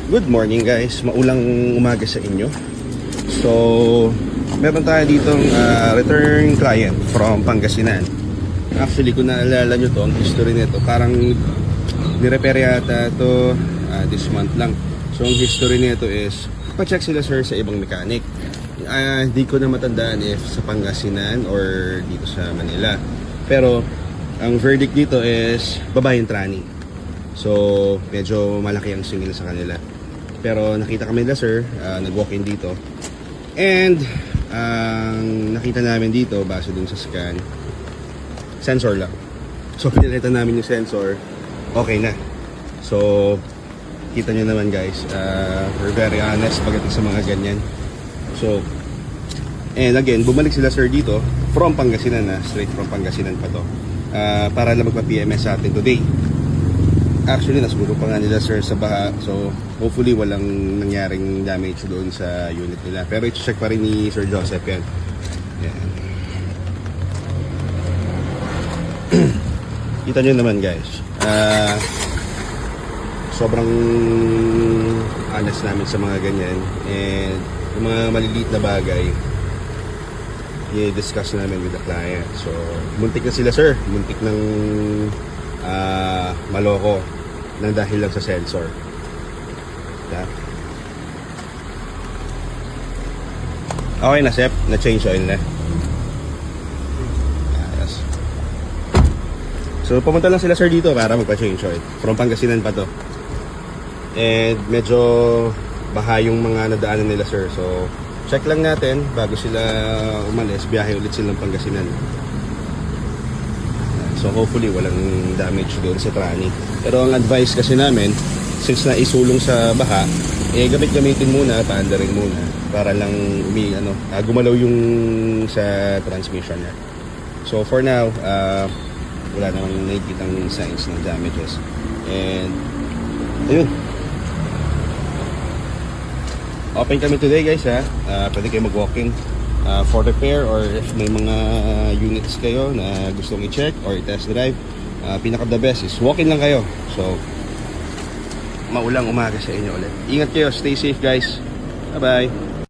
Good morning guys, maulang umaga sa inyo. So, meron tayo ditong return client from Pangasinan. Actually, kung naalala nyo to, ang history nito, parang nirepair yata to this month lang. So, ang history nito is, pa-check sila sir sa ibang mechanic. Hindi ko na matandaan if sa Pangasinan or dito sa Manila. Pero, ang verdict dito is, babaeng trani. So, medyo malaki ang singil sa kanila. Pero nakita kami nila sir, nag-walk-in dito. And ang nakita namin dito, base dun sa scan, sensor lang. So pinalitan namin yung sensor, okay na. So kita nyo naman guys, we're very honest pagdating sa mga ganyan. So, and again, bumalik sila sir dito from Pangasinan na, straight from Pangasinan pa to, para lang magpa-PMS sa atin today. Actually, nasuguro pa nga nila sir sa baha. So, hopefully walang nangyaring damage doon sa unit nila. Pero i-check pa rin ni Sir Joseph yan. Yan. Kita nyo naman guys. Sobrang honest namin sa mga ganyan. And yung mga maliliit na bagay, i-discuss namin with the client. So, muntik na sila sir. Muntik ng maloko nang dahil lang sa sensor. Okay na Sep, na-change oil na. Yes. So pumunta lang sila sir dito para magpa-change oil. From Pangasinan pa to. And medyo baha yung mga nadaanan nila sir. So check lang natin bago sila umalis, biyahe ulit silang Pangasinan. So hopefully walang damage doon sa trani. Pero ang advice kasi namin, since naisulong sa baha, gamitin muna, paandarin muna para lang gumalaw yung sa transmission niya. So for now, wala namang nakikitang signs ng damages. And ayun. Open kami today guys ha. Pwede kayo mag-walking for repair, or if may mga units kayo na gustong i-check or i-test drive, pinaka the best is walk-in lang kayo. So maulang umaga sa inyo ulit. Ingat kayo, stay safe guys. Bye bye.